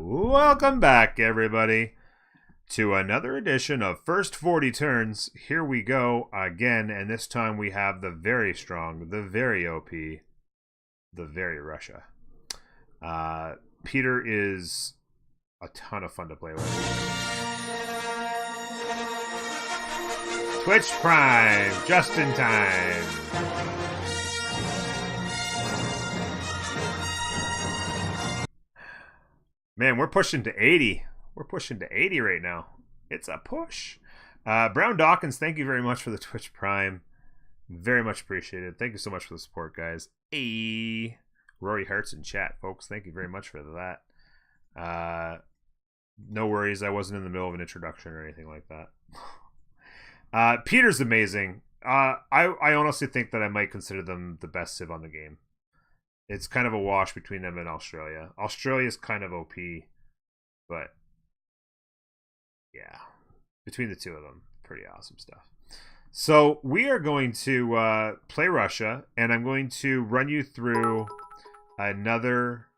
Welcome back, everybody, to another edition of First 40 Turns. Here we go again, and this time we have the very strong, the very OP, the very Russia. Peter is a ton of fun to play with. Twitch Prime, just in time. Man, we're pushing to 80. We're pushing to 80 right now. It's a push. Brown Dawkins, thank you very much for the Twitch Prime. Very much appreciated. Thank you so much for the support, guys. Hey, Rory Hearts in chat, folks. Thank you very much for that. No worries. I wasn't in the middle of an introduction or anything like that. Peter's amazing. I honestly think that I might consider them the best Civ on the game. It's kind of a wash between them and Australia. Australia's kind of OP, but yeah, between the two of them, pretty awesome stuff. So we are going to play Russia, and I'm going to run you through another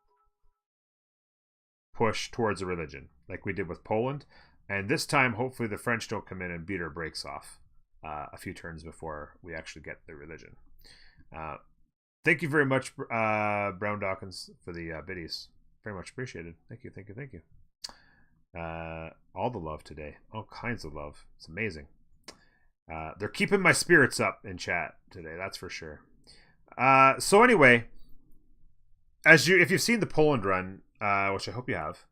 push towards a religion, like we did with Poland. And this time, hopefully, the French don't come in and beat our brakes off a few turns before we actually get the religion. Thank you very much, Brown Dawkins, for the biddies. Very much appreciated. Thank you, thank you, thank you. All the love today. All kinds of love. It's amazing. They're keeping my spirits up in chat today, that's for sure. So anyway, if you've seen the Poland run, which I hope you have,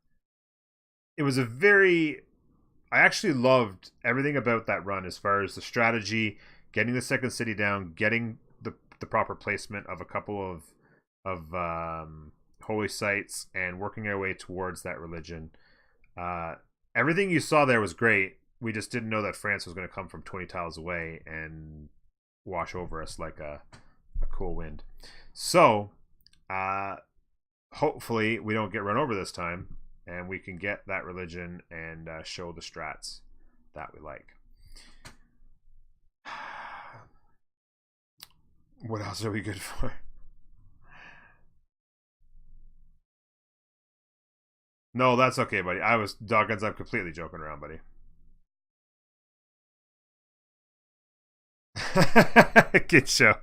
it was I actually loved everything about that run as far as the strategy, getting the second city down, getting the proper placement of a couple of holy sites, and working our way towards that religion. Everything you saw there was great. We just didn't know that France was going to come from 20 tiles away and wash over us like a cool wind. So hopefully we don't get run over this time, and we can get that religion and show the strats that we like. What else are we good for? No, that's okay, buddy. Dawkins, I'm completely joking around, buddy. Good show.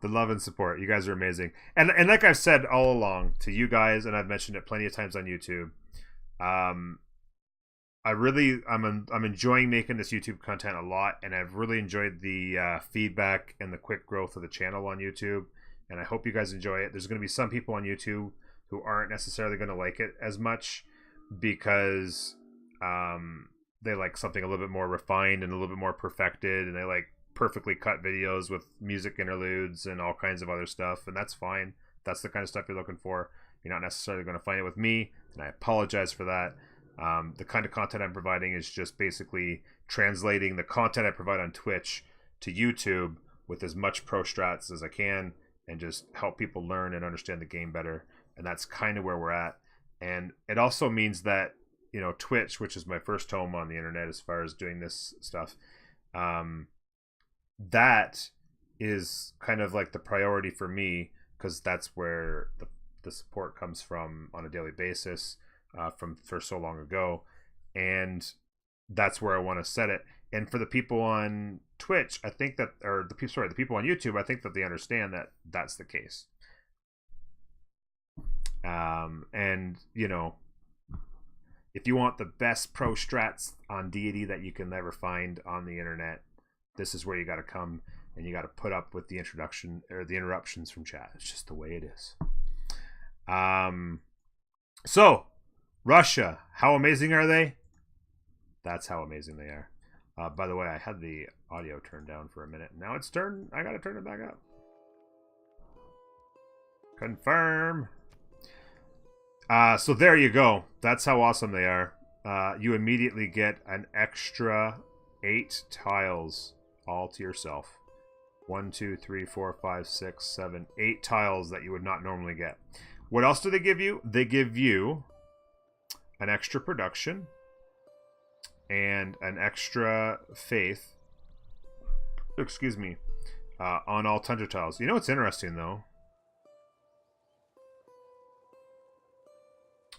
The love and support. You guys are amazing. And like I've said all along to you guys, and I've mentioned it plenty of times on YouTube, I'm enjoying making this YouTube content a lot, and I've really enjoyed the feedback and the quick growth of the channel on YouTube, and I hope you guys enjoy it. There's going to be some people on YouTube who aren't necessarily going to like it as much because they like something a little bit more refined and a little bit more perfected, and they like perfectly cut videos with music interludes and all kinds of other stuff, and that's fine. That's the kind of stuff you're looking for. You're not necessarily going to find it with me, and I apologize for that. The kind of content I'm providing is just basically translating the content I provide on Twitch to YouTube with as much pro strats as I can, and just help people learn and understand the game better. And that's kind of where we're at. And it also means that, you know, Twitch, which is my first home on the internet as far as doing this stuff, that is kind of like the priority for me, because that's where the support comes from on a daily basis. For so long ago, and that's where I want to set it. And for the people on Twitch, I think that, or the people on YouTube, I think that they understand that that's the case. And you know, if you want the best pro strats on deity that you can never find on the internet, this is where you got to come, and you got to put up with the introduction or the interruptions from chat. It's just the way it is. So Russia, how amazing are they? That's how amazing they are. By the way, I had the audio turned down for a minute. Now it's turned. I gotta turn it back up. Confirm. So there you go. That's how awesome they are. You immediately get an extra 8 tiles all to yourself. 1, 2, 3, 4, 5, 6, 7, 8 tiles that you would not normally get. What else do they give you? They give you an extra production and an extra faith, excuse me, on all tundra tiles. You know what's interesting, though?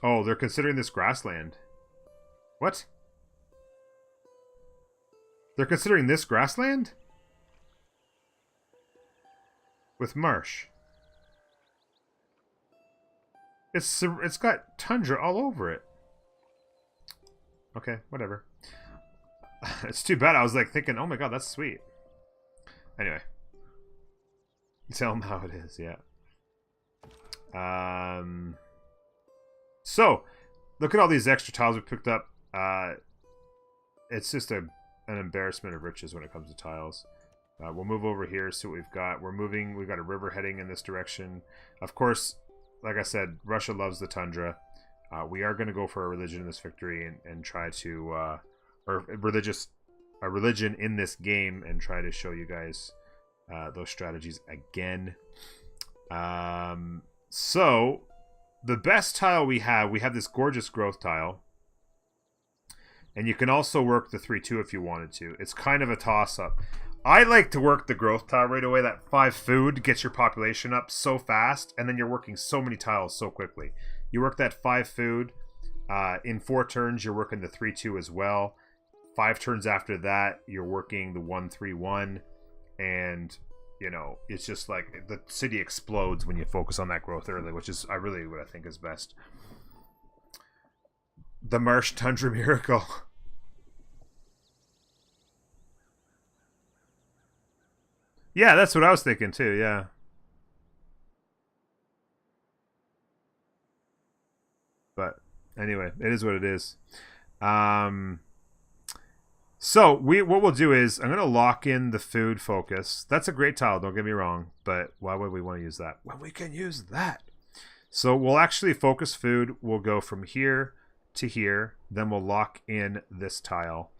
Oh, they're considering this grassland. What? They're considering this grassland? With marsh. It's got tundra all over it. Okay, whatever. It's too bad. I was like thinking, oh my god, that's sweet. Anyway. Tell them how it is, yeah. So, look at all these extra tiles we picked up. It's just an embarrassment of riches when it comes to tiles. We'll move over here, see what we've got. We've got a river heading in this direction. Of course, like I said, Russia loves the tundra. We are going to go for a religion in this victory and try to, or a religion in this game and try to show you guys those strategies again. So, the best tile we have this gorgeous growth tile. And you can also work the 3-2 if you wanted to. It's kind of a toss-up. I like to work the growth tile right away. That 5 food gets your population up so fast, and then you're working so many tiles so quickly. You work that 5 food. In 4 turns, you're working the 3-2 as well. 5 turns after that, you're working the 1-3-1. And, you know, it's just like the city explodes when you focus on that growth early, which is really what I think is best. The Marsh Tundra Miracle. Yeah, that's what I was thinking too, yeah. But anyway, it is what it is. So what we'll do is I'm going to lock in the food focus. That's a great tile, don't get me wrong, but why would we want to use that? Well, we can use that. So we'll actually focus food. We'll go from here to here. Then we'll lock in this tile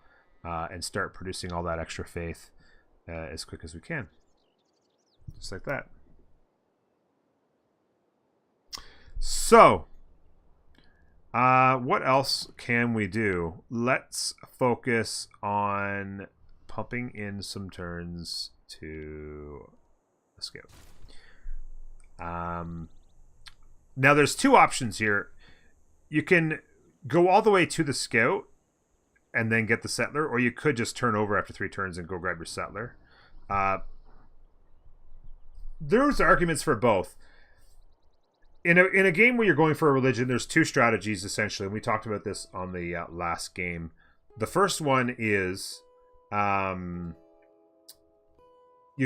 and start producing all that extra faith as quick as we can. Just like that. So, what else can we do? Let's focus on pumping in some turns to the scout. Now, there's 2 options here. You can go all the way to the scout and then get the settler, or you could just turn over after 3 turns and go grab your settler. There's arguments for both. In a game where you're going for a religion, there's 2 strategies essentially, and we talked about this on the last game. The first one is you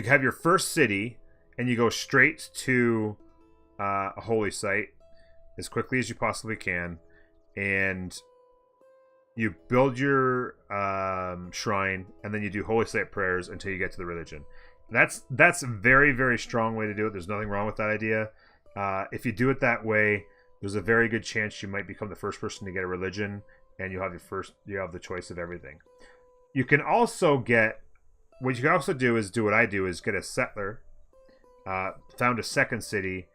have your first city, and you go straight to a holy site as quickly as you possibly can, and you build your shrine, and then you do holy site prayers until you get to the religion. That's a very, very strong way to do it. There's nothing wrong with that idea. If you do it that way, there's a very good chance you might become the first person to get a religion, and you have the choice of everything. You can also get what you can also do is do what I do is get a settler, found a second city,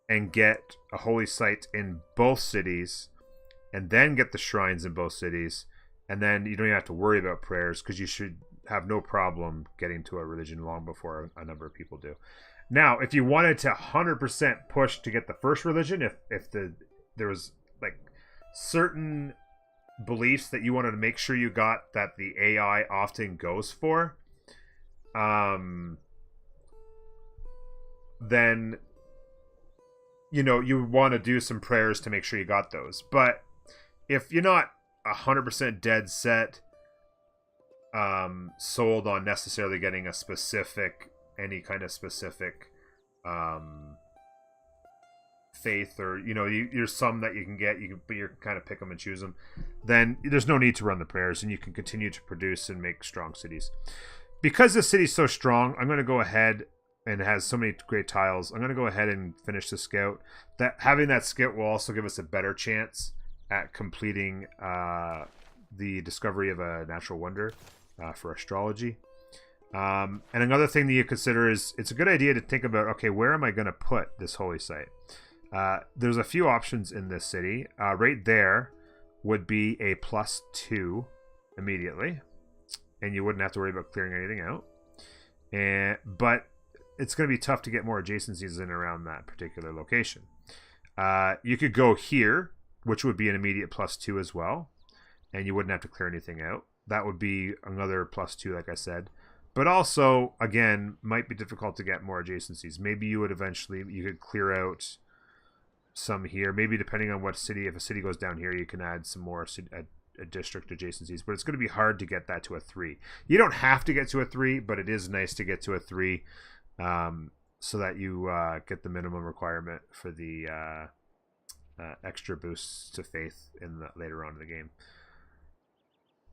and get a holy site in both cities, and then get the shrines in both cities, and then you don't even have to worry about prayers because you should have no problem getting to a religion long before a number of people do. Now, if you wanted to 100% push to get the first religion, if there was like certain beliefs that you wanted to make sure you got that the AI often goes for, then you know you want to do some prayers to make sure you got those. But if you're not 100% dead set sold on necessarily getting any kind of specific faith, or you know you're some that you can get, but you can kind of pick them and choose them, then there's no need to run the prayers, and you can continue to produce and make strong cities. Because the city's so strong, I'm going to go ahead, and it has so many great tiles, I'm going to go ahead and finish the scout. Having that scout will also give us a better chance at completing the discovery of a natural wonder for astrology. And another thing that you consider is it's a good idea to think about, okay, where am I going to put this holy site? There's a few options in this city. Right there would be a +2 immediately, and you wouldn't have to worry about clearing anything out. But it's going to be tough to get more adjacencies in around that particular location. You could go here, which would be an immediate +2 as well, and you wouldn't have to clear anything out. That would be another +2, like I said. But also, again, might be difficult to get more adjacencies. Maybe you could clear out some here. Maybe depending on what city, if a city goes down here, you can add some more district adjacencies. But it's going to be hard to get that to a 3. You don't have to get to a 3, but it is nice to get to a 3 so that you get the minimum requirement for the extra boosts to faith later on in the game.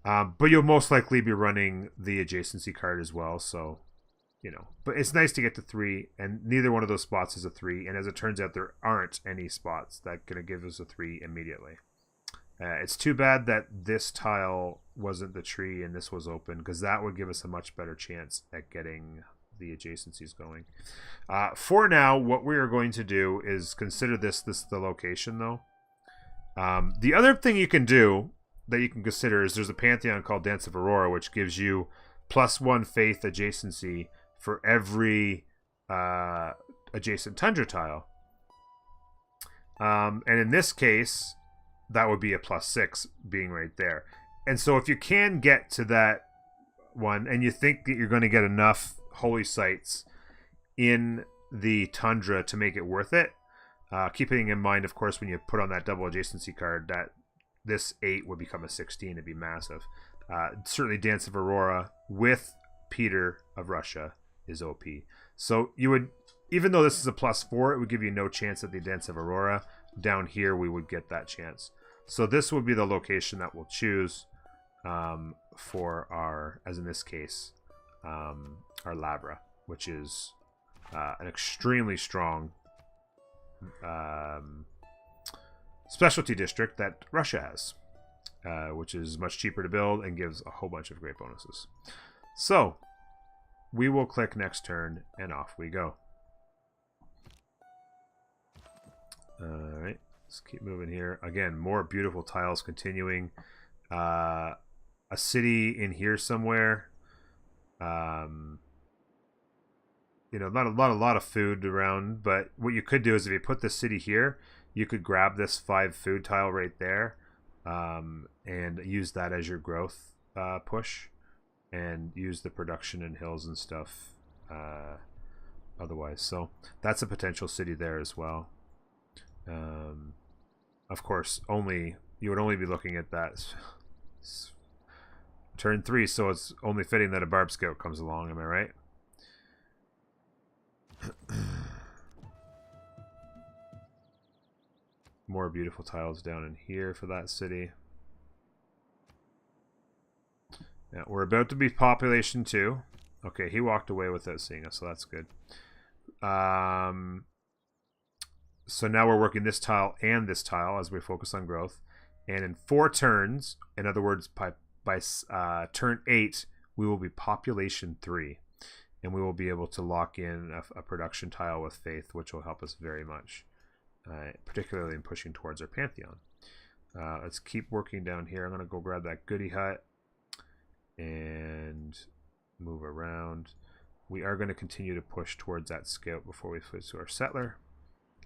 But you'll most likely be running the adjacency card as well, so, you know. But it's nice to get to 3, and neither one of those spots is a 3, and as it turns out, there aren't any spots that are going to give us a 3 immediately. It's too bad that this tile wasn't the tree and this was open, because that would give us a much better chance at getting the adjacencies going. For now, what we are going to do is consider this the location, though. The other thing you can do that you can consider is there's a pantheon called Dance of Aurora, which gives you +1 faith adjacency for every adjacent tundra tile. And in this case, that would be a +6 being right there. And so if you can get to that one and you think that you're going to get enough holy sites in the tundra to make it worth it, keeping in mind, of course, when you put on that double adjacency card, that this 8 would become a 16. It'd be massive. Certainly Dance of Aurora with Peter of Russia is OP. So you would, even though this is a +4, it would give you no chance at the Dance of Aurora. Down here, we would get that chance. So this would be the location that we'll choose for our, as in this case, our Labra, which is an extremely strong specialty district that Russia has, which is much cheaper to build and gives a whole bunch of great bonuses. So we will click next turn and off we go. All right, let's keep moving here. Again, more beautiful tiles continuing. A city in here somewhere. You know, not a lot of food around, but what you could do is if you put the city here, you could grab this 5 food tile right there and use that as your growth push, and use the production and hills and stuff otherwise. So that's a potential city there as well. Of course, you would only be looking at that turn 3, so it's only fitting that a Barb Scout comes along, am I right? More beautiful tiles down in here for that city. Now, we're about to be population 2. Okay, he walked away without seeing us, so that's good. So now we're working this tile and this tile as we focus on growth. And in 4 turns, in other words, by turn 8, we will be population 3. And we will be able to lock in a production tile with faith, which will help us very much, particularly in pushing towards our pantheon. Let's keep working down here. I'm going to go grab that goody hut and move around. We are going to continue to push towards that scout before we switch to our settler.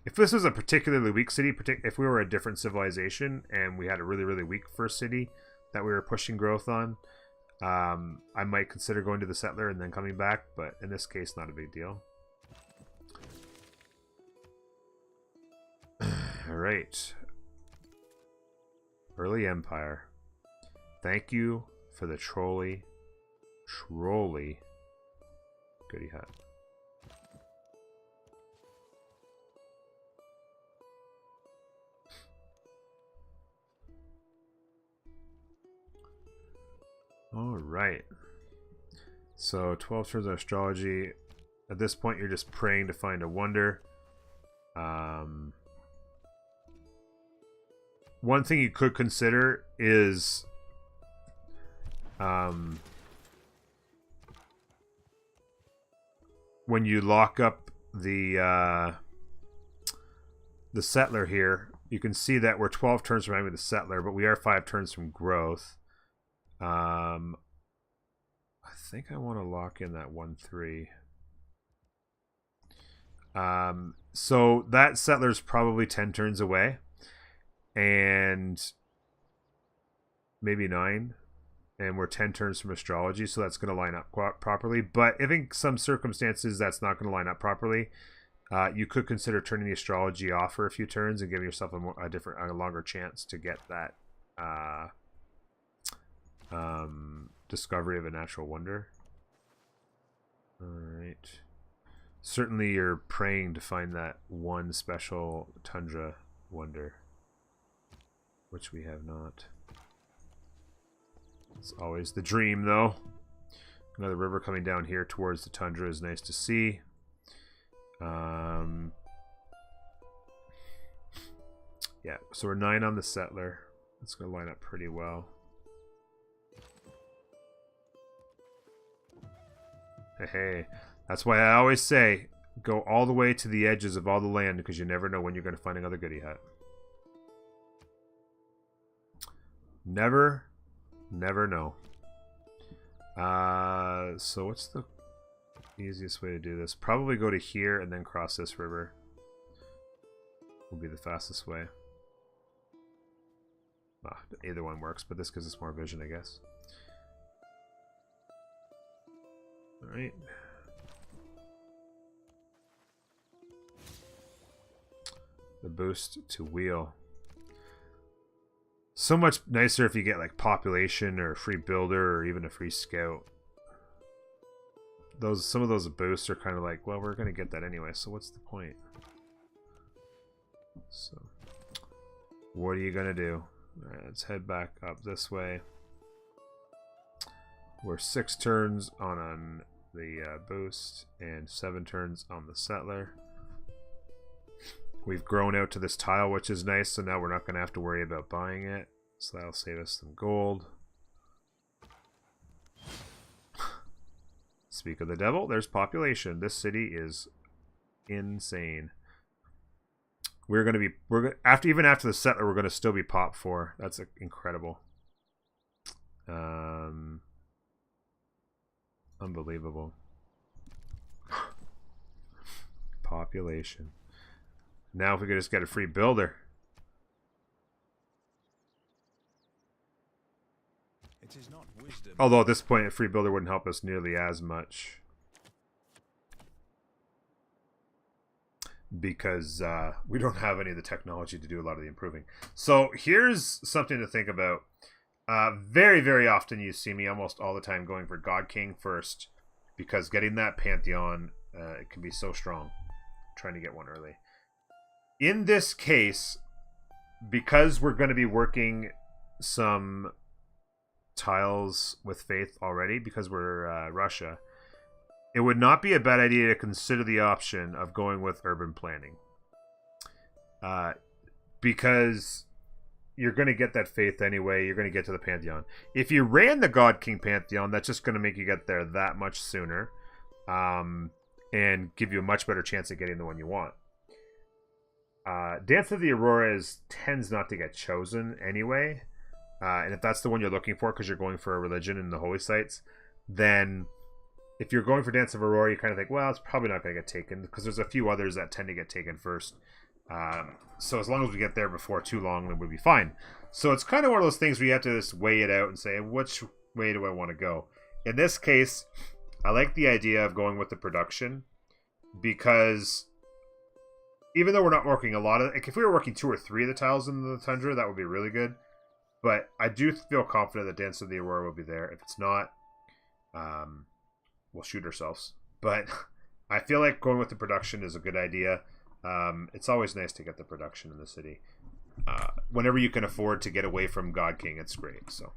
If this was a particularly weak city, if we were a different civilization and we had a really, really weak first city that we were pushing growth on, I might consider going to the settler and then coming back, but in this case, not a big deal. Alright. Early Empire. Thank you for the trolley goody hut. All right. So 12 turns of astrology. At this point, you're just praying to find a wonder. One thing you could consider is when you lock up the settler here, you can see that we're 12 turns from having the settler, but we are 5 turns from growth. I think I want to lock in that 1-3. So that settler's probably 10 turns away. and maybe 9. And we're 10 turns from astrology, so that's going to line up properly. But if in some circumstances that's not going to line up properly, you could consider turning the astrology off for a few turns and giving yourself a longer chance to get that discovery of a natural wonder. All right. Certainly, you're praying to find that one special tundra wonder, which we have not. It's always the dream, though. Another river coming down here towards the tundra is nice to see. Yeah, so we're 9 on the settler. That's going to line up pretty well. Hey, that's why I always say, go all the way to the edges of all the land, because you never know when you're going to find another goodie hut. Never know. So what's the easiest way to do this? Probably go to here and then cross this river. Will be the fastest way. Either one works, but this gives us more vision, I guess. Alright. The boost to wheel. So much nicer if you get like population or a free builder or even a free scout. Some of those boosts are kind of like, well, we're gonna get that anyway, so what's the point? So what are you gonna do? Alright, let's head back up this way. We're 6 turns on the boost and 7 turns on the settler. We've grown out to this tile, which is nice, so now we're not going to have to worry about buying it. So that'll save us some gold. Speak of the devil, there's population. This city is insane. Even after the settler, we're going to still be pop 4. That's incredible. Unbelievable. Population. Now if we could just get a free builder. It is not wisdom. Although at this point a free builder wouldn't help us nearly as much. Because we don't have any of the technology to do a lot of the improving. So here's something to think about. Very, very often you see me almost all the time going for God King first. Because getting that Pantheon it can be so strong. Trying to get one early. In this case, because we're going to be working some tiles with faith already, because we're Russia, it would not be a bad idea to consider the option of going with urban planning. Because you're going to get that faith anyway. You're going to get to the Pantheon. If you ran the God King Pantheon, that's just going to make you get there that much sooner. And give you a much better chance of getting the one you want. Dance of the Aurora tends not to get chosen anyway. And if that's the one you're looking for because you're going for a religion in the holy sites, then if you're going for Dance of Aurora, you kind of think, well, it's probably not going to get taken because there's a few others that tend to get taken first. So as long as we get there before too long, then we'll be fine. So it's kind of one of those things where you have to just weigh it out and say, which way do I want to go? In this case, I like the idea of going with the production because even though we're not working a lot of, like if we were working 2 or 3 of the tiles in the Tundra, that would be really good. But I do feel confident that Dance of the Aurora will be there. If it's not, we'll shoot ourselves. But I feel like going with the production is a good idea. It's always nice to get the production in the city. Whenever you can afford to get away from God King, it's great. So.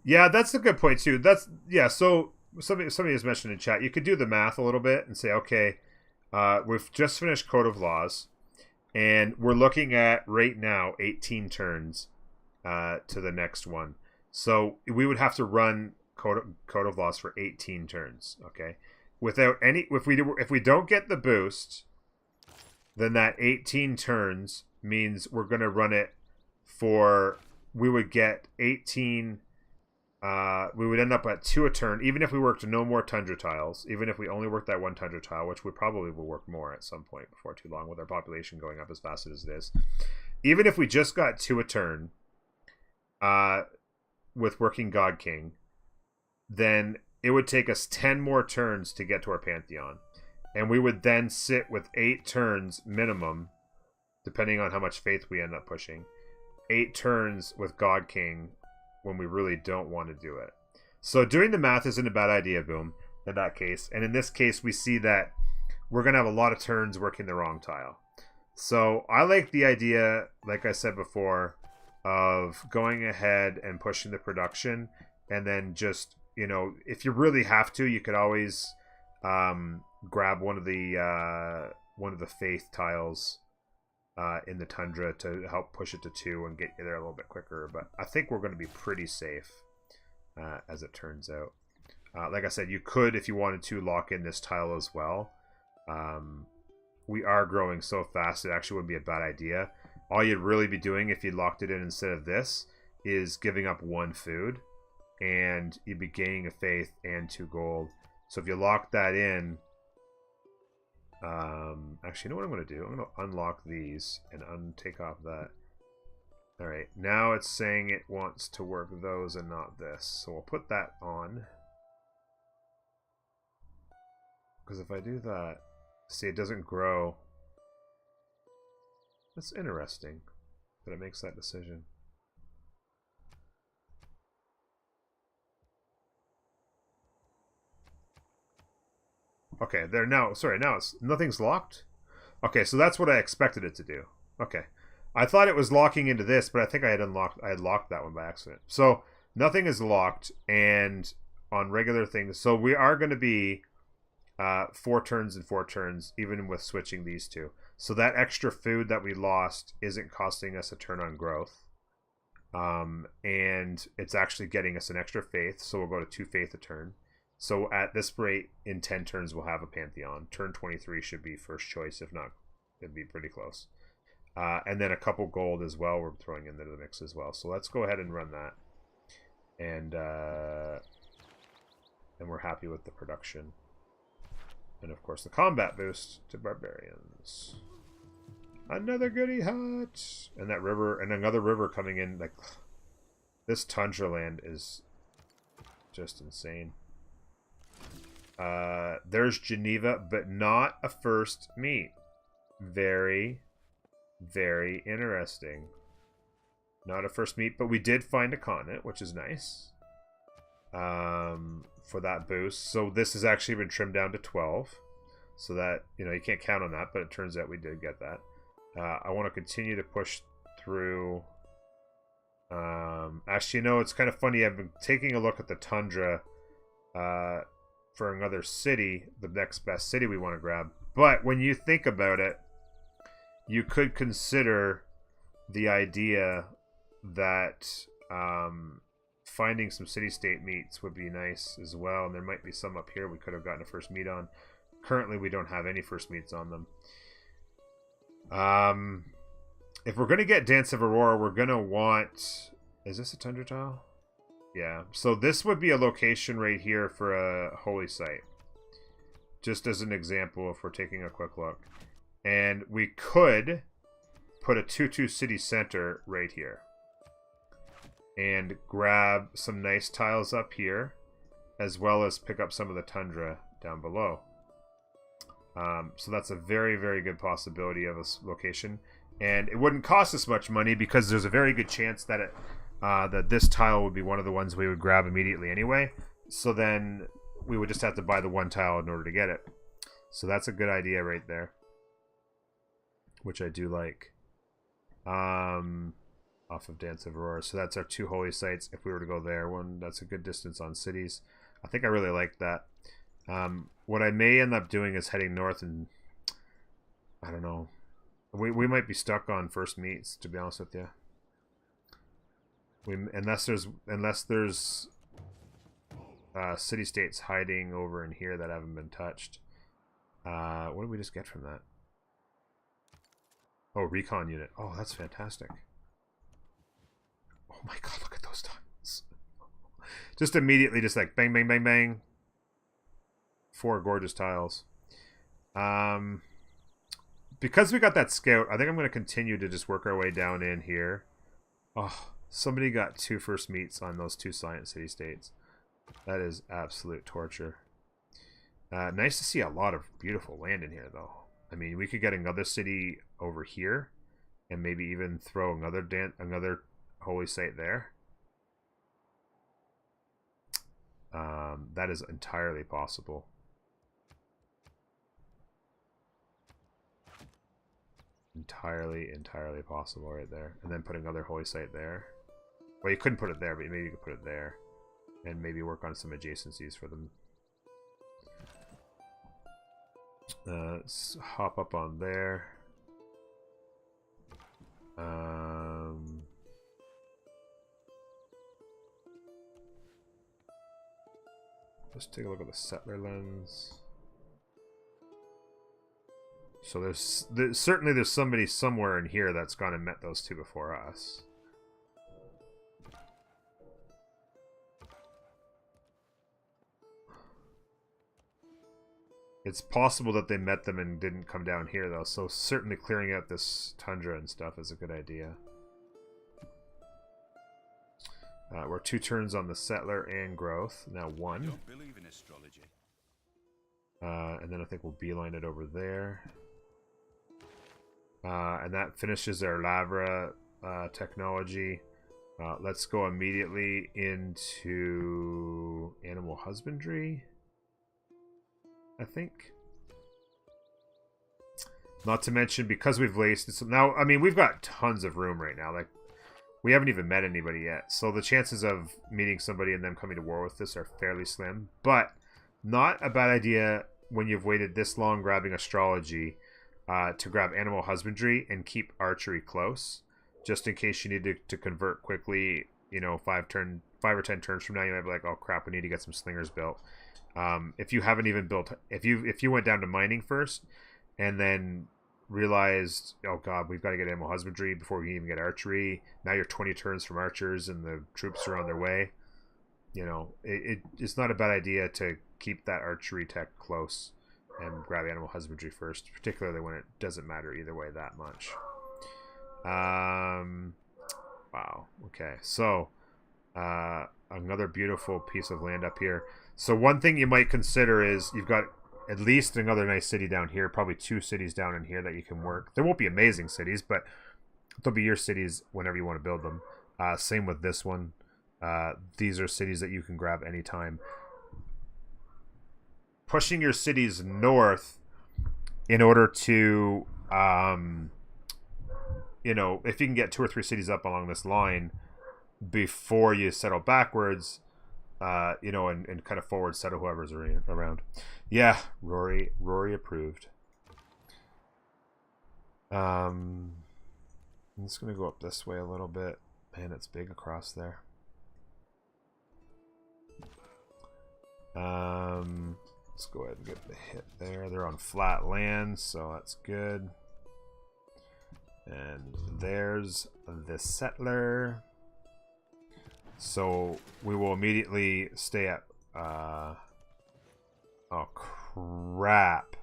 Yeah, that's a good point too. So somebody has mentioned in chat, you could do the math a little bit and say, okay, we've just finished Code of Laws, and we're looking at right now 18 turns to the next one. So we would have to run Code of Laws for 18 turns. Okay, without any, if we don't get the boost, then that 18 turns means we're going to run it for. We would get 18 we would end up at 2 a turn, even if we worked no more tundra tiles, even if we only worked that 1 tundra tile, which we probably will work more at some point before too long with our population going up as fast as it is. Even if we just got 2 a turn with working God King, then it would take us 10 more turns to get to our Pantheon. And we would then sit with 8 turns minimum, depending on how much faith we end up pushing. 8 turns with God King when we really don't want to do it. So doing the math isn't a bad idea, Boom, in that case. And in this case, we see that we're going to have a lot of turns working the wrong tile. So I like the idea, like I said before, of going ahead and pushing the production, and then just, you know, if you really have to, you could always grab one of the faith tiles in the tundra to help push it to 2 and get you there a little bit quicker. But I think we're going to be pretty safe as it turns out. Like I said, you could, if you wanted to, lock in this tile as well. We are growing so fast, it actually wouldn't be a bad idea. All you'd really be doing if you locked it in instead of this is giving up 1 food, and you'd be gaining a faith and 2 gold. So if you lock that in, actually, you know what I'm going to do? I'm going to unlock these and take off that. Alright, now it's saying it wants to work those and not this. So we'll put that on. Because if I do that, see, it doesn't grow. That's interesting that it makes that decision. Okay, there now. Sorry, now it's nothing's locked. Okay, so that's what I expected it to do. Okay, I thought it was locking into this, but I think I had locked that one by accident. So nothing is locked, and on regular things, so we are going to be 4 turns and 4 turns, even with switching these two. So that extra food that we lost isn't costing us a turn on growth, and it's actually getting us an extra faith. So we'll go to 2 faith a turn. So at this rate, in 10 turns, we'll have a Pantheon. Turn 23 should be first choice. If not, it'd be pretty close. And then a couple gold as well we're throwing into the mix as well. So let's go ahead and run that. And we're happy with the production. And of course the combat boost to barbarians. Another goody hut. And that river, and another river coming in. Like, this tundra land is just insane. There's Geneva, but not a first meet. Very, very interesting. Not a first meet, but we did find a continent, which is nice. For that boost. So this has actually been trimmed down to 12. So that, you know, you can't count on that, but it turns out we did get that. I want to continue to push through. Actually, you know, it's kind of funny. I've been taking a look at the tundra for another city, the next best city we want to grab. But when you think about it, you could consider the idea that finding some city-state meets would be nice as well. And there might be some up here we could have gotten a first meet on. Currently, we don't have any first meets on them. If we're going to get Dance of Aurora, we're going to want... Is this a tundra tile? Yeah. So this would be a location right here for a holy site. Just as an example, if we're taking a quick look. And we could put a 2-2 city center right here. And grab some nice tiles up here, as well as pick up some of the tundra down below. So that's a very, very good possibility of a location. And it wouldn't cost us much money because there's a very good chance that that this tile would be one of the ones we would grab immediately anyway. So then we would just have to buy the 1 tile in order to get it. So that's a good idea right there, which I do like. Off of Dance of Aurora. So that's our 2 holy sites. If we were to go there, that's a good distance on cities. I think I really like that. What I may end up doing is heading north, and I don't know. We might be stuck on first meets, to be honest with you. Unless there's city states hiding over in here that haven't been touched. What did we just get from that? Oh, recon unit. Oh, that's fantastic. Oh my god, look at those tiles. Just immediately, just like bang, bang, bang, bang. 4 gorgeous tiles. Because we got that scout, I think I'm going to continue to just work our way down in here. Oh, somebody got 2 first meets on those 2 science city states. That is absolute torture. Nice to see a lot of beautiful land in here, though. I mean, we could get another city over here, and maybe even throw another holy site there. That is entirely possible. Entirely possible right there. And then put another holy site there. Well, you couldn't put it there, but maybe you could put it there. And maybe work on some adjacencies for them. Let's hop up on there. Let's take a look at the settler lens. So there's certainly there's somebody somewhere in here that's gone and met those 2 before us. It's possible that they met them and didn't come down here, though, so certainly clearing out this tundra and stuff is a good idea. We're 2 turns on the settler and growth. Now 1. I don't believe in astrology. And then I think we'll beeline it over there. And that finishes our Lavra technology. Let's go immediately into animal husbandry, I think. Not to mention, because we've laced it, so now, I mean, we've got tons of room right now. Like, we haven't even met anybody yet. So the chances of meeting somebody and them coming to war with us are fairly slim. But not a bad idea when you've waited this long grabbing astrology to grab animal husbandry and keep archery close. Just in case you need to convert quickly, you know, 5 or 10 turns from now, you might be like, oh crap, we need to get some slingers built. If you haven't even built, if you went down to mining first and then realized, oh god, we've got to get animal husbandry before we can even get archery. Now you're 20 turns from archers and the troops are on their way. You know, it's not a bad idea to keep that archery tech close and grab animal husbandry first, particularly when it doesn't matter either way that much. Wow. Okay, so another beautiful piece of land up here. So one thing you might consider is you've got at least another nice city down here, probably 2 cities down in here that you can work. There won't be amazing cities, but they'll be your cities whenever you want to build them. Same with this one. These are cities that you can grab anytime. Pushing your cities north in order to, you know, if you can get 2 or 3 cities up along this line before you settle backwards, you know, and kind of forward settle whoever's around. Yeah, Rory approved. I'm just gonna go up this way a little bit. Man, it's big across there. Let's go ahead and get the hit there. They're on flat land, so that's good. And there's the settler. So we will immediately stay at oh crap.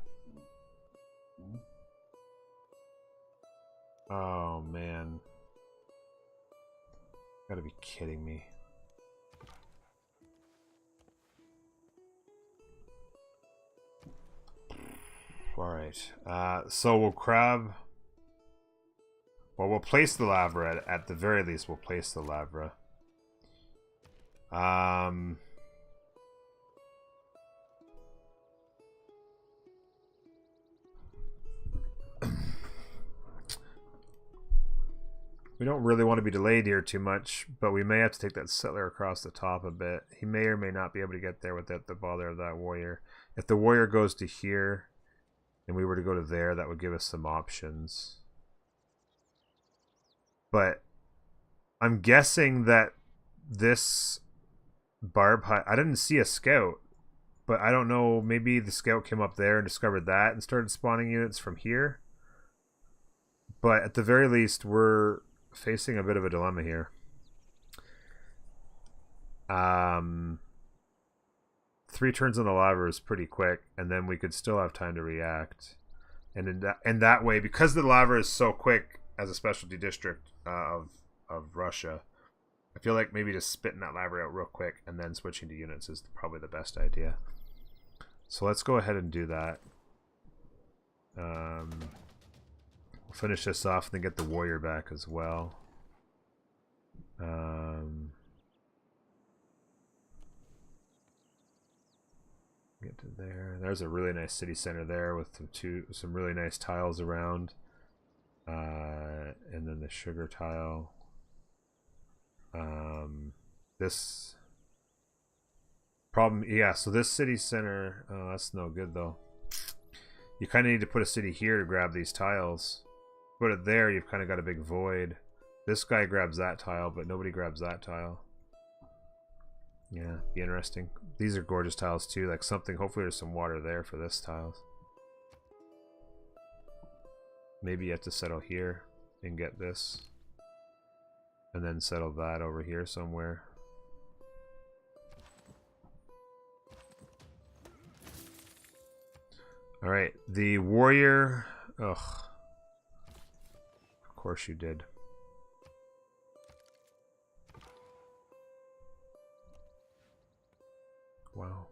Oh man. Gotta be kidding me. Alright. So we'll grab, well, we'll place the Lavra at the very least. We'll place the Lavra. We don't really want to be delayed here too much, but we may have to take that settler across the top a bit. He may or may not be able to get there without the bother of that warrior. If the warrior goes to here and we were to go to there, that would give us some options. But I'm guessing that this barb hut, I didn't see a scout, but I don't know, maybe the scout came up there and discovered that and started spawning units from here. But at the very least, we're facing a bit of a dilemma here. 3 turns on the lava is pretty quick, and then we could still have time to react. And in that way, because the lava is so quick as a specialty district of Russia, I feel like maybe just spitting that lava out real quick and then switching to units is probably the best idea. So let's go ahead and do that. We'll finish this off and then get the warrior back as well. Get to there. There's a really nice city center there with some really nice tiles around. And then the sugar tile. This problem, yeah, so this city center, that's no good though. You kind of need to put a city here to grab these tiles. Put it there, you've kind of got a big void. This guy grabs that tile, but nobody grabs that tile. Yeah, be interesting. These are gorgeous tiles too, like something, hopefully there's some water there for this tiles. Maybe you have to settle here and get this. And then settle that over here somewhere. Alright, the warrior... Ugh. Of course you did. Wow.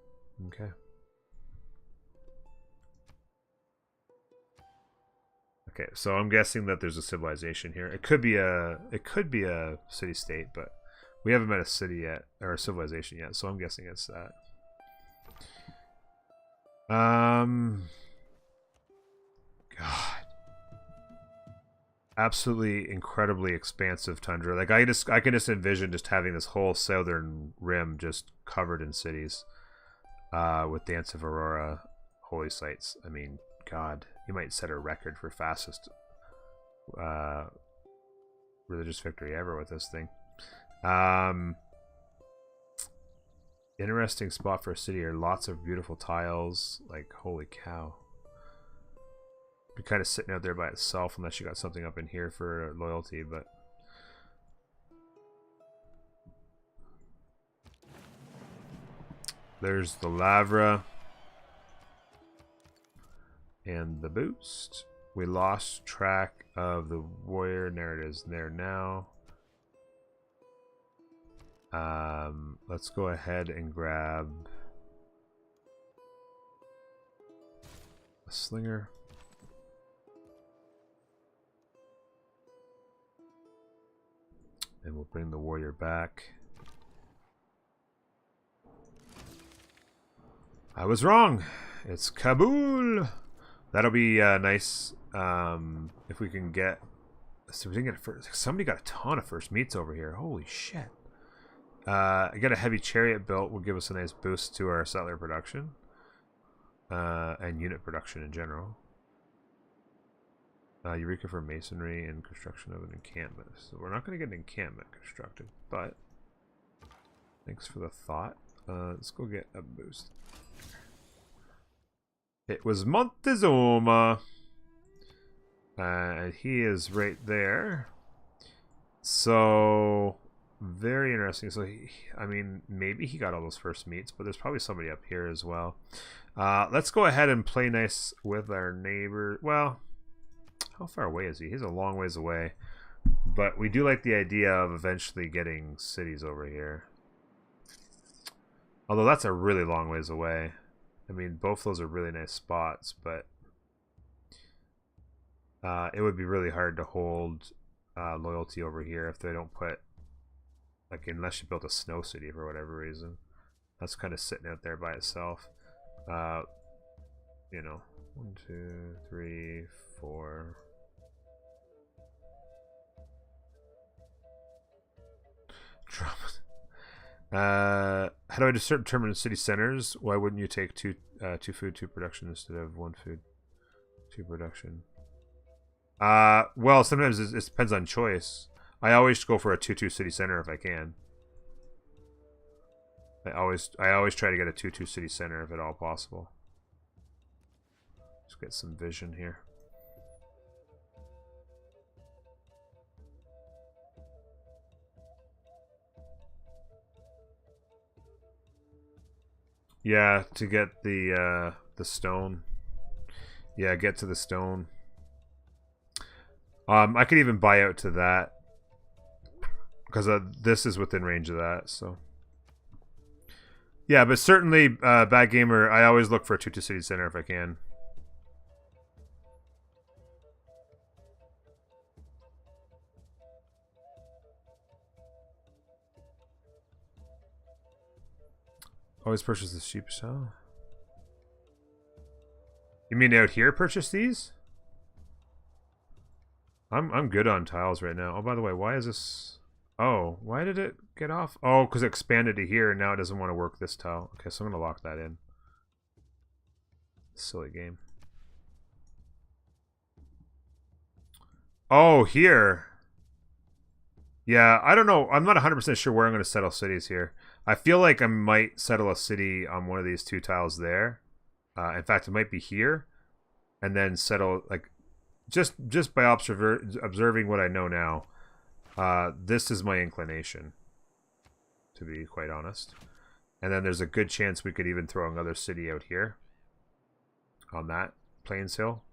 Okay. Okay, so I'm guessing that there's a civilization here. It could be a city state, but we haven't met a city yet or a civilization yet, so I'm guessing it's that. God. Absolutely incredibly expansive tundra. Like I can just envision just having this whole southern rim just covered in cities. With Dance of Aurora holy sites. I mean, God, you might set a record for fastest religious victory ever with this thing. Interesting spot for a city here. Lots of beautiful tiles. Like, holy cow. Be kind of sitting out there by itself unless you got something up in here for loyalty, but there's the Lavra and the boost. We lost track of the warrior. There it is there now. Let's go ahead and grab a slinger. And we'll bring the warrior back. I was wrong. It's Kabul. That'll be nice if we can get. So we didn't get first. Somebody got a ton of first meats over here. Holy shit! I got a heavy chariot built. Will give us a nice boost to our settler production and unit production in general. Eureka for masonry and construction of an encampment. So we're not going to get an encampment constructed, but thanks for the thought. Let's go get a boost. It was Montezuma. And he is right there. So, very interesting. So, I mean, maybe he got all those first meets, but there's probably somebody up here as well. Let's go ahead and play nice with our neighbor. Well, how far away is he? He's a long ways away. But we do like the idea of eventually getting cities over here. Although that's a really long ways away. I mean, both those are really nice spots, but it would be really hard to hold loyalty over here if they don't put, like, unless you built a snow city for whatever reason. That's kind of sitting out there by itself. You know, 1, 2, 3, 4. How do I determine city centers? Why wouldn't you take two food, 2 production instead of 1 food, 2 production? Well, sometimes it depends on choice. I always go for a 2-2 city center if I can. I always try to get a 2-2 city center if at all possible. Let's get some vision here. Yeah, to get the stone. Yeah, get to the stone. I could even buy out to that because this is within range of that. So yeah, but certainly, Bad Gamer. I always look for a 2-2 city center if I can. Always purchase the cheapest. Oh. You mean out here purchase these? I'm good on tiles right now. Oh, by the way, why is this? Oh, why did it get off? Oh, because it expanded to here and now it doesn't want to work this tile. Okay, so I'm gonna lock that in. Silly game. Oh, here. Yeah, I don't know. I'm not 100% sure where I'm going to settle cities here. I feel like I might settle a city on one of these 2 tiles there. In fact, it might be here. And then settle, like, just by observing what I know now, this is my inclination, to be quite honest. And then there's a good chance we could even throw another city out here on that Plains Hill.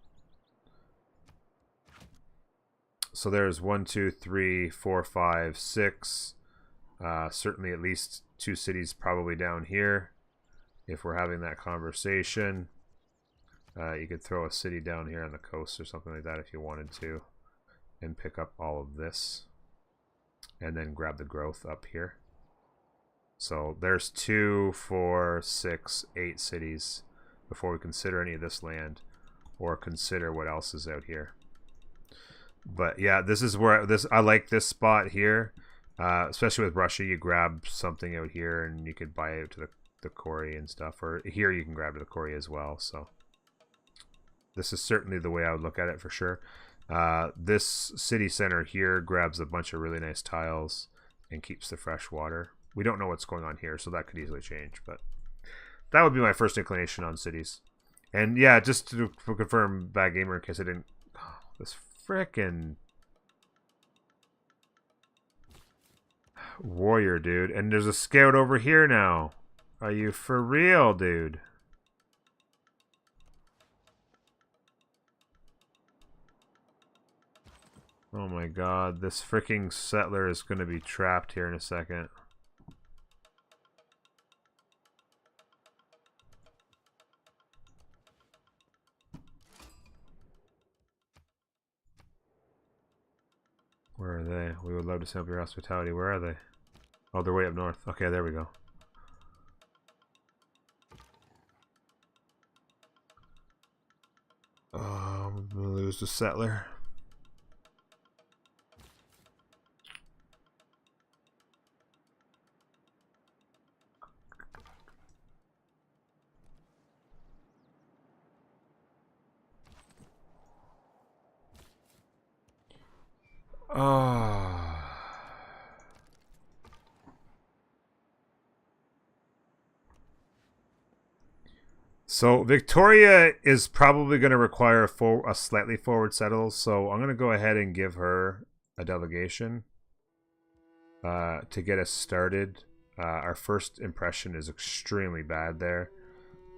So there's 1, 2, 3, 4, 5, 6. Certainly at least 2 cities probably down here. If we're having that conversation, you could throw a city down here on the coast or something like that if you wanted to, and pick up all of this, and then grab the growth up here. So there's 2, 4, 6, 8 cities before we consider any of this land, or consider what else is out here. But yeah, this is where I like this spot here, especially with Russia. You grab something out here and you could buy it to the quarry and stuff, or here you can grab to the quarry as well. So this is certainly the way I would look at it for sure. This city center here grabs a bunch of really nice tiles and keeps the fresh water. We don't know what's going on here, so that could easily change, but that would be my first inclination on cities. And yeah, just to confirm, Bad Gamer, in case I didn't... Oh, this frickin' warrior, dude. And there's a scout over here now. Are you for real, dude? Oh my god, this freaking settler is going to be trapped here in a second. Where are they? We would love to sample your hospitality. Where are they? Oh, they're way up north. Okay, there we go. Oh, I'm gonna lose the settler. Oh. So Victoria is probably going to require a slightly forward settle, so I'm going to go ahead and give her a delegation to get us started. Our first impression is extremely bad there.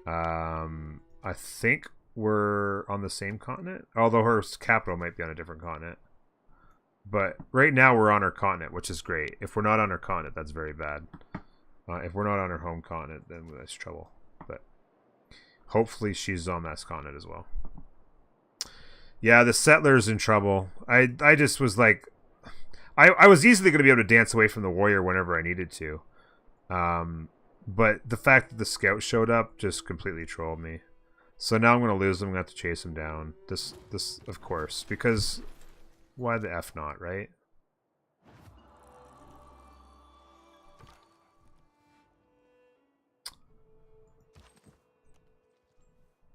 I think we're on the same continent, although her capital might be on a different continent. But right now we're on her continent, which is great. If we're not on her continent, that's very bad. If we're not on her home continent, then that's trouble. But hopefully she's on that continent as well. Yeah, the settler's in trouble. I just was like... I was easily going to be able to dance away from the warrior whenever I needed to. But the fact that the scout showed up just completely trolled me. So now I'm going to lose him. I'm going to have to chase him down. This, of course, because... Why the F not, right?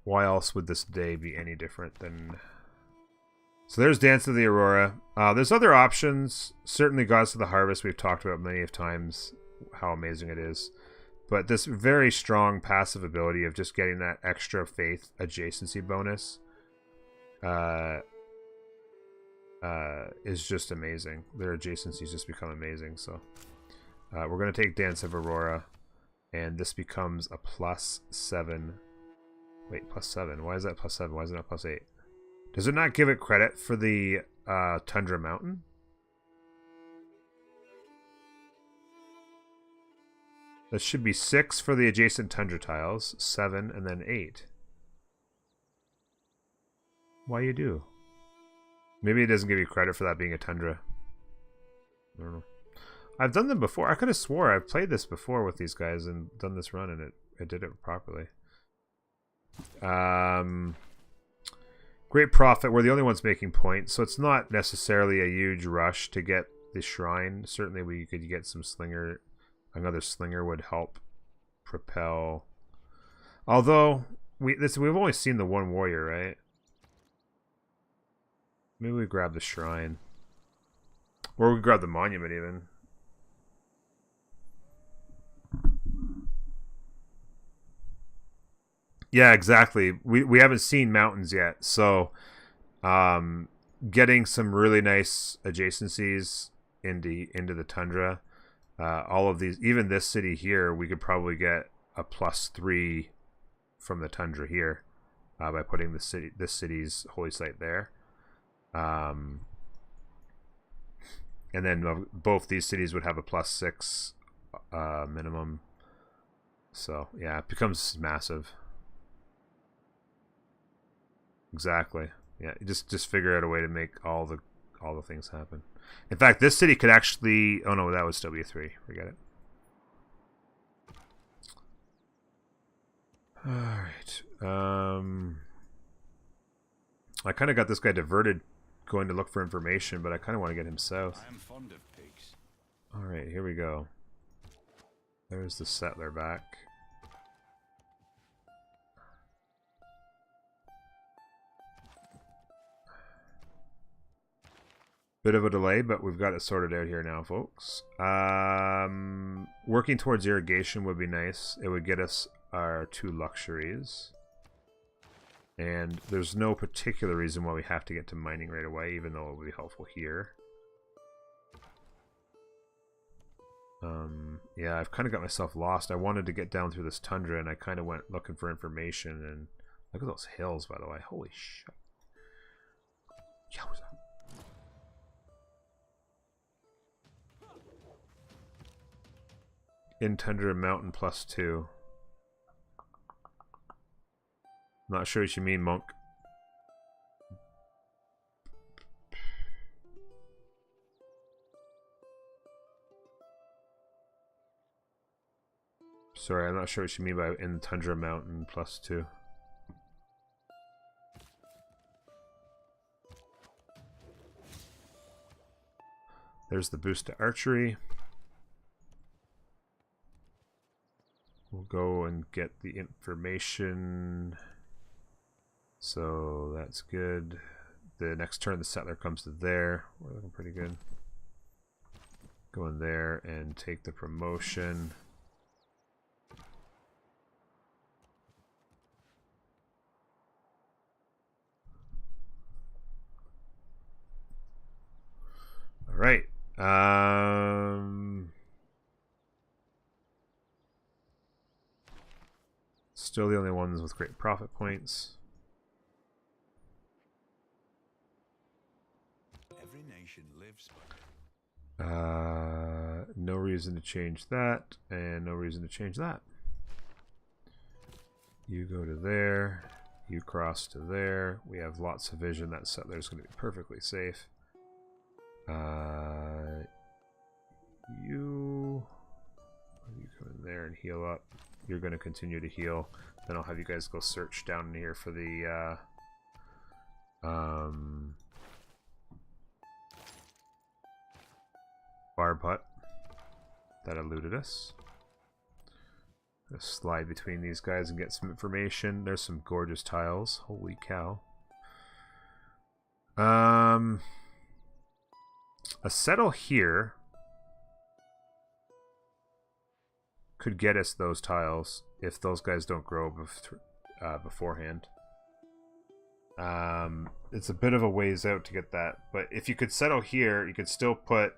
Why else would this day be any different than... So there's Dance of the Aurora. There's other options. Certainly Gods of the Harvest we've talked about many of times, how amazing it is. But this very strong passive ability of just getting that extra faith adjacency bonus is just amazing. Their adjacencies just become amazing. So we're going to take Dance of Aurora. And this becomes a +7. Wait, +7. Why is that +7? Why is it not +8? Does it not give it credit for the Tundra Mountain? That should be 6 for the adjacent tundra tiles, 7, and then 8. Why you do? Maybe it doesn't give you credit for that being a tundra. I don't know. I've done them before. I could have swore I've played this before with these guys and done this run, and it did it properly. Great Prophet. We're the only ones making points, so it's not necessarily a huge rush to get the shrine. Certainly we could get some slinger. Another slinger would help propel. Although we've only seen the one warrior, right? Maybe we grab the shrine, or we grab the monument even. Yeah, exactly. We haven't seen mountains yet, so getting some really nice adjacencies into the tundra. All of these, even this city here, we could probably get a +3 from the tundra here by putting this city's holy site there. And then both these cities would have a +6 minimum. So yeah, it becomes massive. Exactly. Yeah, just figure out a way to make all the things happen. In fact, this city could actually... Oh no, that was W3. Forget it. Alright. I kind of got this guy diverted going to look for information, but I kind of want to get him south. I am fond of pigs. Alright, here we go. There's the settler back. Bit of a delay, but we've got it sorted out here now, folks. Working towards irrigation would be nice. It would get us our 2 luxuries. And there's no particular reason why we have to get to mining right away, even though it would be helpful here. Yeah, I've kind of got myself lost. I wanted to get down through this tundra, and I kind of went looking for information. And look at those hills, by the way. Holy shit. Yowza. In tundra mountain +2. Not sure what you mean, monk. Sorry, I'm not sure what you mean by in tundra mountain +2. There's the boost to archery. We'll go and get the information. So that's good. The next turn the settler comes to there. We're looking pretty good. Go in there and take the promotion. All right. Still the only ones with great profit points. Every nation lives. No reason to change that, and no reason to change that. You go to there. You cross to there. We have lots of vision. That settler's going to be perfectly safe. You come in there and heal up. You're going to continue to heal. Then I'll have you guys go search down here for the barb hut that eluded us. Gonna slide between these guys and get some information. There's some gorgeous tiles. Holy cow. A settle here could get us those tiles if those guys don't grow beforehand. It's a bit of a ways out to get that, but if you could settle here, you could still put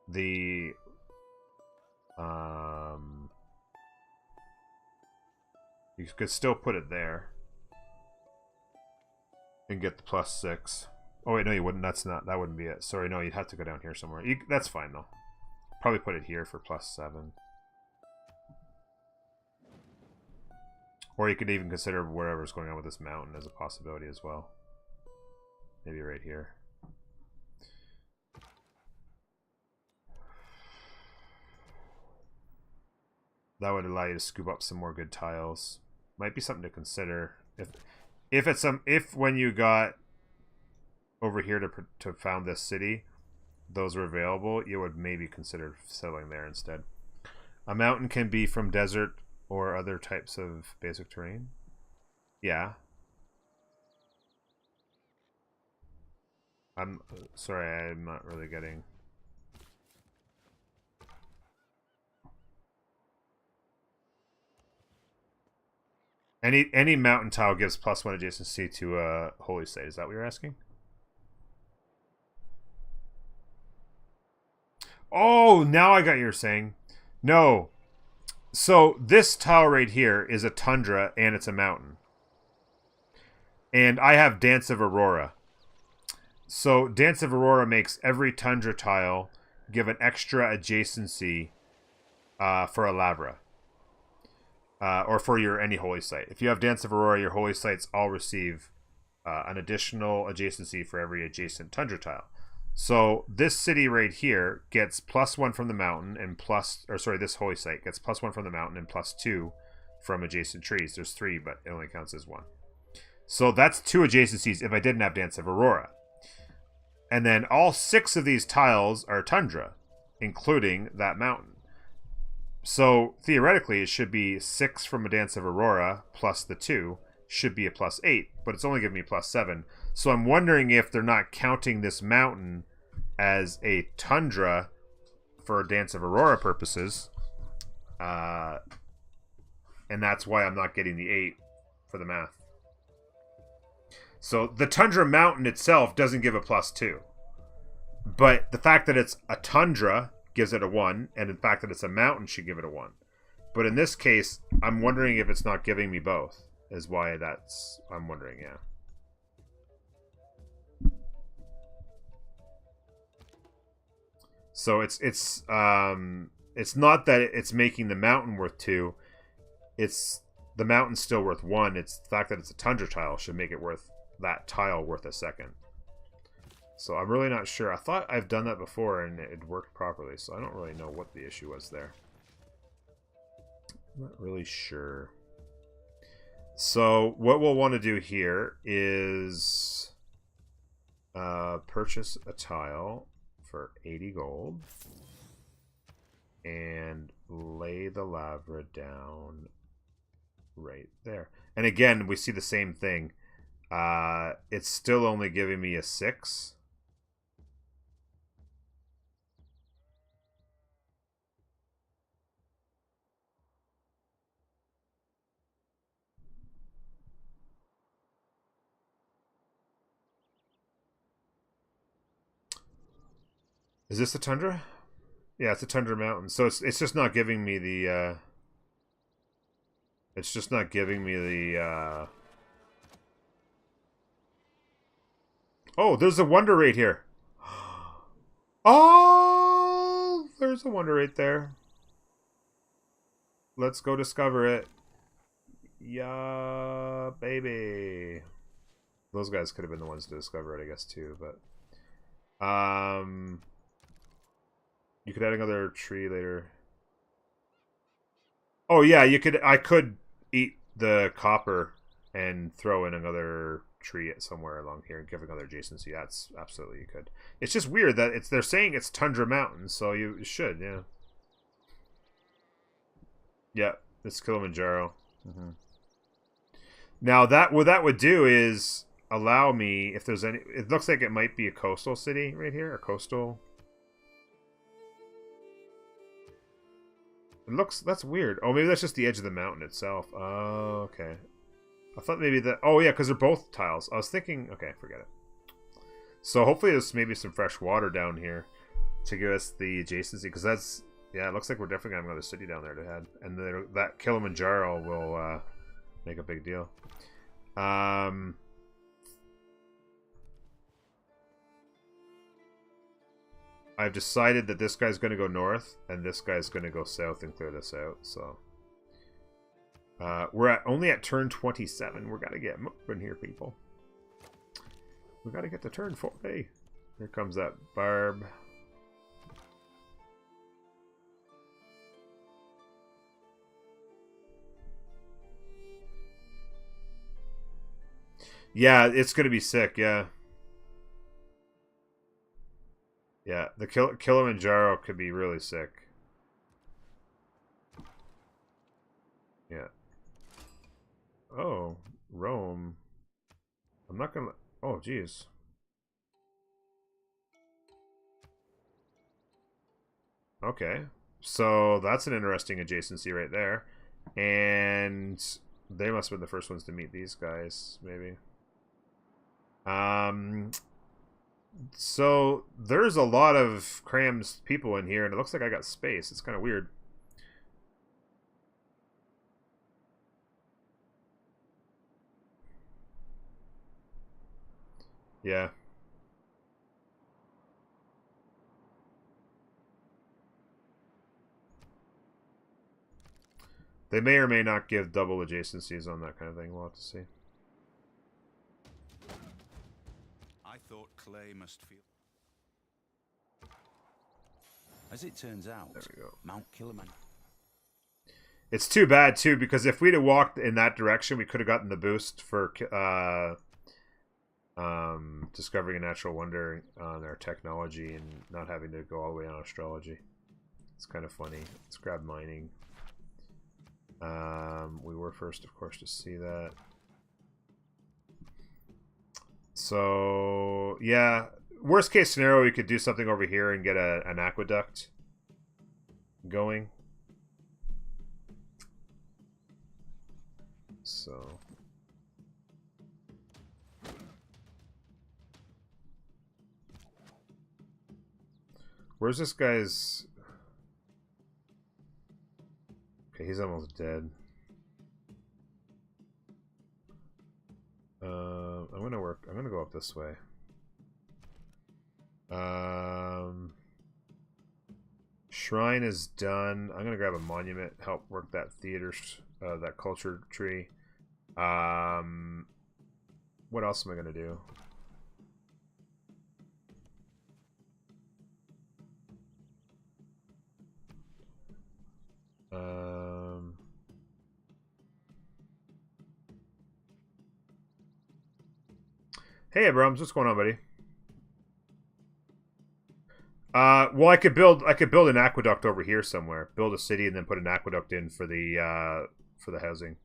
the You could still put it there and get the +6. Oh wait, no, you wouldn't. That wouldn't be it. Sorry, no, you'd have to go down here somewhere. That's fine though. Probably put it here for +7. Or you could even consider whatever's going on with this mountain as a possibility as well. Maybe right here. That would allow you to scoop up some more good tiles. Might be something to consider. If when you got over here to found this city, those were available, you would maybe consider settling there instead. A mountain can be from desert or other types of basic terrain. Yeah. I'm sorry, I'm not really getting. Any mountain tile gives +1 adjacency to a holy site. Is that what you're asking? Oh, now I got what you're saying. No. So this tile right here is a tundra and it's a mountain. And I have Dance of Aurora. So Dance of Aurora makes every tundra tile give an extra adjacency for a Lavra. Or for your any holy site. If you have Dance of Aurora, your holy sites all receive an additional adjacency for every adjacent tundra tile. So this city right here gets +1 from the mountain and this holy site gets +1 from the mountain and +2 from adjacent trees. There's 3, but it only counts as 1. So that's 2 adjacencies if I didn't have Dance of Aurora. And then all 6 of these tiles are tundra, including that mountain. So theoretically, it should be 6 from a Dance of Aurora plus the 2 should be a +8, but it's only giving me +7. So I'm wondering if they're not counting this mountain as a tundra for Dance of Aurora purposes, and that's why I'm not getting the 8 for the math. So the tundra mountain itself doesn't give a +2, but the fact that it's a tundra gives it a 1, and the fact that it's a mountain should give it a 1. But in this case, I'm wondering if it's not giving me both, is why I'm wondering, yeah. So it's not that it's making the mountain worth 2, it's the mountain's still worth 1, it's the fact that it's a tundra tile should make it worth that tile worth a second. So I'm really not sure. I thought I've done that before and it worked properly, so I don't really know what the issue was there. I'm not really sure. So what we'll want to do here is purchase a tile for 80 gold and lay the Lavra down right there. And again, we see the same thing. It's still only giving me a 6. Is this a tundra? Yeah, it's a tundra mountain. So it's just not giving me the it's just not giving me the Oh, there's a wonder right here. Oh, there's a wonder right there. Let's go discover it. Yeah, baby. Those guys could have been the ones to discover it, I guess, too, but you could add another tree later. Oh yeah, I could eat the copper and throw in another tree somewhere along here and give another adjacency. That's absolutely you could. It's just weird that they're saying it's Tundra Mountain, so you should, yeah. Yeah, it's Kilimanjaro. Now what that would do is allow me, if there's any, it looks like it might be a coastal city right here, a coastal. It looks, that's weird. Oh, maybe that's just the edge of the mountain itself. Oh, okay. I thought maybe that, oh yeah, because they're both tiles. I was thinking, okay, forget it. So hopefully there's maybe some fresh water down here to give us the adjacency, because that's, yeah, it looks like we're definitely going to have another city down there to head. And that Kilimanjaro will make a big deal. I've decided that this guy's going to go north, and this guy's going to go south and clear this out, so... we're only at turn 27. We got to get moving here, people. We got to get to turn 40. Here comes that barb. Yeah, it's going to be sick, yeah. Yeah, the Kilimanjaro could be really sick. Yeah. Oh, Rome. I'm not gonna... Oh, geez. Okay. So, that's an interesting adjacency right there. And they must have been the first ones to meet these guys, maybe. So, there's a lot of crams people in here, and it looks like I got space. It's kind of weird. Yeah. They may or may not give double adjacencies on that kind of thing. We'll have to see. I thought clay must feel. As it turns out, there we go. Mount Kilimanjaro. It's too bad too, because if we'd have walked in that direction, we could have gotten the boost for discovering a natural wonder on our technology and not having to go all the way on astrology. It's kind of funny. Let's grab mining. We were first, of course, to see that. So, yeah. Worst case scenario, we could do something over here and get an aqueduct going. So... Where's this guy's... Okay, he's almost dead. I'm gonna go up this way. Shrine is done. I'm gonna grab a monument, help work that theater, that culture tree. What else am I gonna do? Hey, Abrams, what's going on, buddy? Well, I could build an aqueduct over here somewhere. Build a city and then put an aqueduct in for the housing.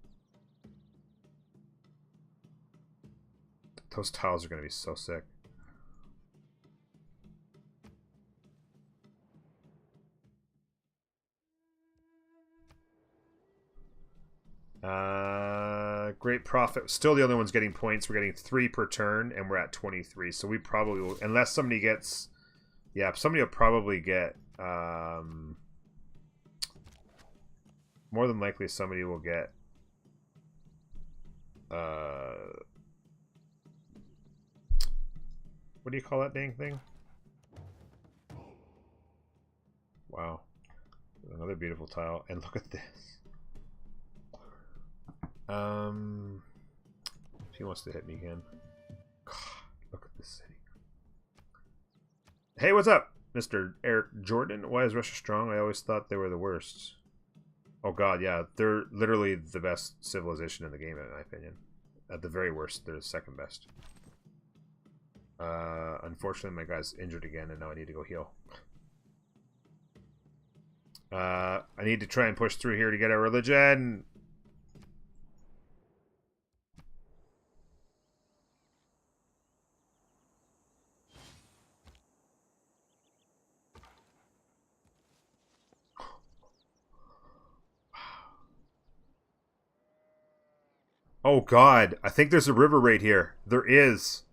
Those tiles are going to be so sick. Great profit. Still the only ones getting points. We're getting 3 per turn, and we're at 23. So we probably will, unless somebody gets... Yeah, somebody will probably get... more than likely somebody will get... what do you call that dang thing? Wow. Another beautiful tile. And look at this. He wants to hit me again. God, look at this city. Hey, what's up, Mr. Eric Jordan? Why is Russia strong? I always thought they were the worst. Oh god, yeah. They're literally the best civilization in the game, in my opinion. At the very worst, they're the second best. Unfortunately, my guy's injured again, and now I need to go heal. I need to try and push through here to get our religion. Oh god, I think there's a river right here. There is.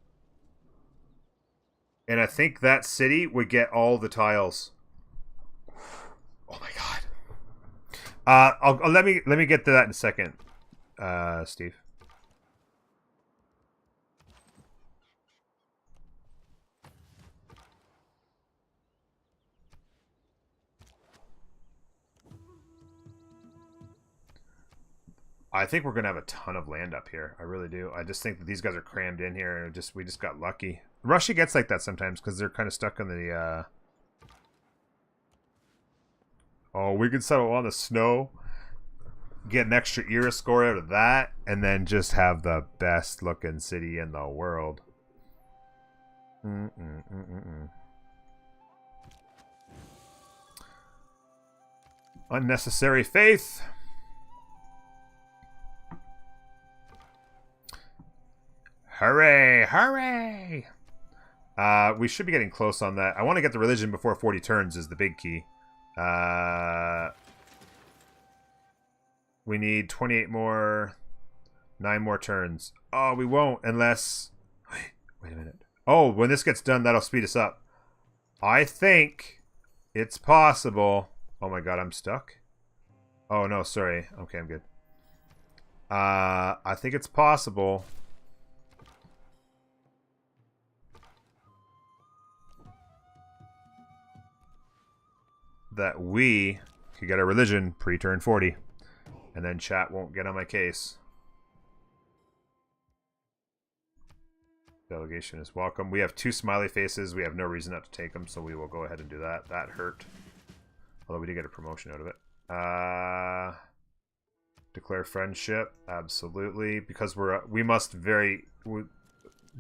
And I think that city would get all the tiles. Oh my god. Let me get to that in a second. Steve? I think we're gonna have a ton of land up here. I really do. I just think that these guys are crammed in here, and we just got lucky. Russia gets like that sometimes because they're kind of stuck in the. Oh, we could settle on the snow, get an extra era score out of that, and then just have the best looking city in the world. Unnecessary faith. Hooray! Hooray! We should be getting close on that. I want to get the religion before 40 turns is the big key. We need 28 more, 9 more turns. Oh, we won't unless... Wait a minute. Oh, when this gets done, that'll speed us up. I think it's possible. Oh my god, I'm stuck. Oh no, sorry. Okay, I'm good. I think it's possible that we could get a religion pre-turn 40. And then chat won't get on my case. Delegation is welcome. We have 2 smiley faces. We have no reason not to take them, so we will go ahead and do that. That hurt. Although we did get a promotion out of it. Declare friendship. Absolutely. Because we must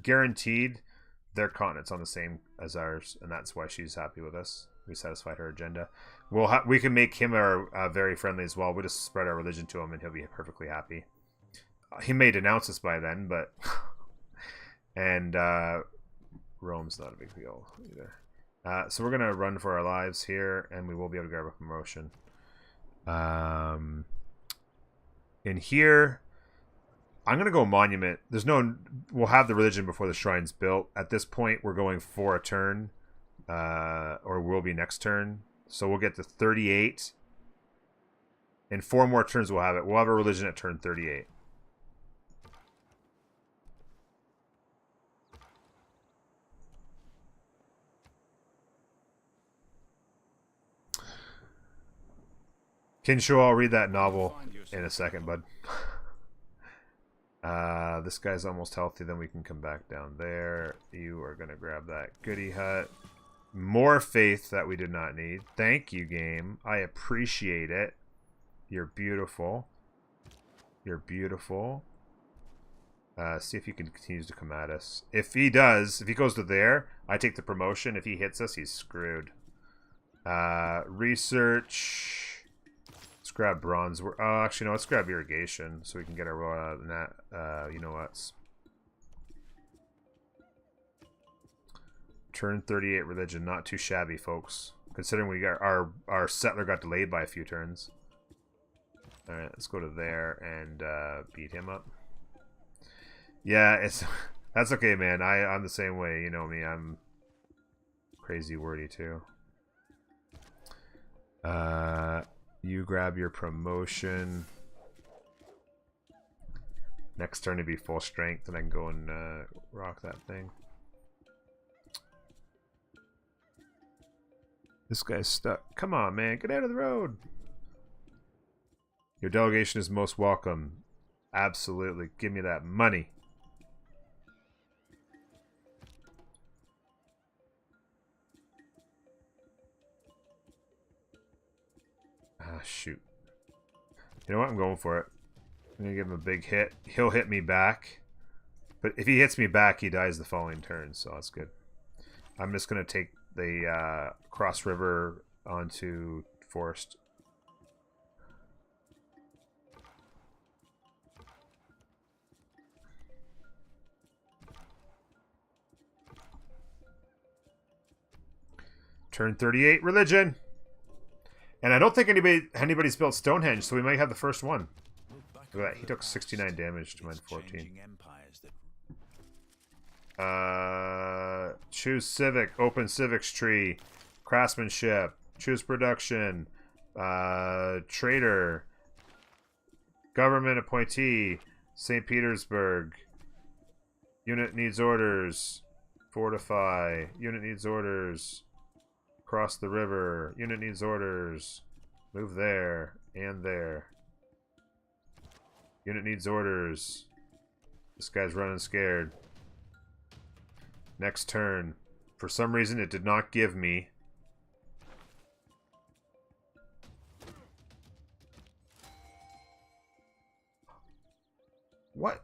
guaranteed their continent's on the same as ours, and that's why she's happy with us. We satisfied her agenda. We can make him very friendly as well. We'll just spread our religion to him, and he'll be perfectly happy. He may denounce us by then, but and Rome's not a big deal either. So we're gonna run for our lives here, and we will be able to grab a promotion. In here, I'm gonna go monument. We'll have the religion before the shrine's built. At this point, we're going for a turn. Or will be next turn. So we'll get to 38. In 4 more turns we'll have it. We'll have a religion at turn 38. Kinshaw, I'll read that novel in a second, bud. This guy's almost healthy, then we can come back down there. You are going to grab that goodie hut. More faith that we did not need. Thank you, game. I appreciate it. You're beautiful. You're beautiful. See if he continues to come at us. If he does, if he goes to there, I take the promotion. If he hits us, he's screwed. Research. Let's grab bronze. Actually, no, let's grab irrigation so we can get our you know what? Turn 38 religion, not too shabby, folks. Considering we got our settler got delayed by a few turns. All right, let's go to there and beat him up. Yeah, that's okay, man. I'm the same way. You know me. I'm crazy wordy too. You grab your promotion. Next turn to be full strength, and I can go and rock that thing. This guy's stuck. Come on, man. Get out of the road. Your delegation is most welcome. Absolutely. Give me that money. Ah, shoot. You know what? I'm going for it. I'm going to give him a big hit. He'll hit me back. But if he hits me back, he dies the following turn, so that's good. I'm just going to take the cross river onto forest. Turn 38 religion. And I don't think anybody's built Stonehenge, so we might have the first one. Look at that. He took 69 damage to mine 14. Choose civic, open civics tree, craftsmanship, choose production, trader, Government appointee. St. Petersburg. Unit needs orders. Fortify. Unit needs orders. Cross the river. Unit needs orders. Move there. And there. Unit needs orders. This guy's running scared. Next turn. For some reason, it did not give me... What?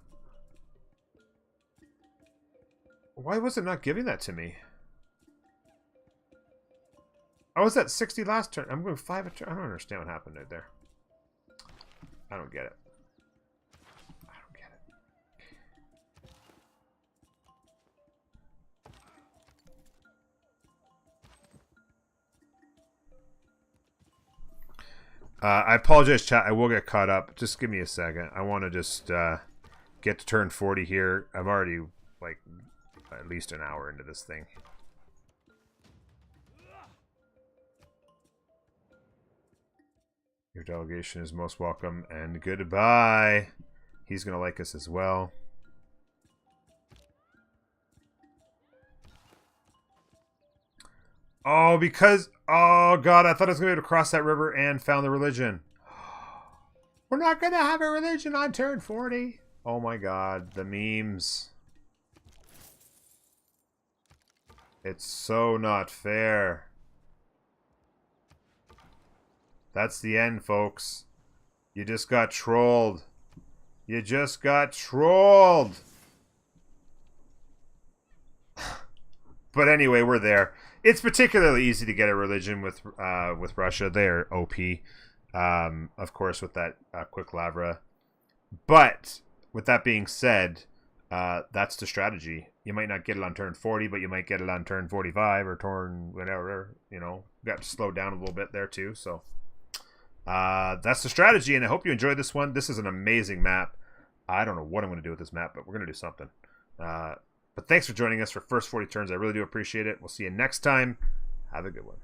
Why was it not giving that to me? I was at 60 last turn. I'm going 5 a turn. I don't understand what happened right there. I don't get it. I don't get it. I apologize, chat. I will get caught up. Just give me a second. I want to just get to turn 40 here. I'm already, like, at least an hour into this thing. Your delegation is most welcome, and goodbye. He's going to like us as well. Oh, because... Oh, God, I thought I was going to be able to cross that river and found the religion. We're not going to have a religion on turn 40. Oh, my God. The memes. It's so not fair. That's the end, folks. You just got trolled. You just got trolled. But anyway, we're there. It's particularly easy to get a religion with Russia. They're OP, of course, with that quick Lavra. But with that being said, that's the strategy. You might not get it on turn 40, but you might get it on turn 45 or turn whatever. You know, got to slow down a little bit there too. So that's the strategy, and I hope you enjoyed this one. This is an amazing map. I don't know what I'm going to do with this map, but we're going to do something. But thanks for joining us for First 40 Turns. I really do appreciate it. We'll see you next time. Have a good one.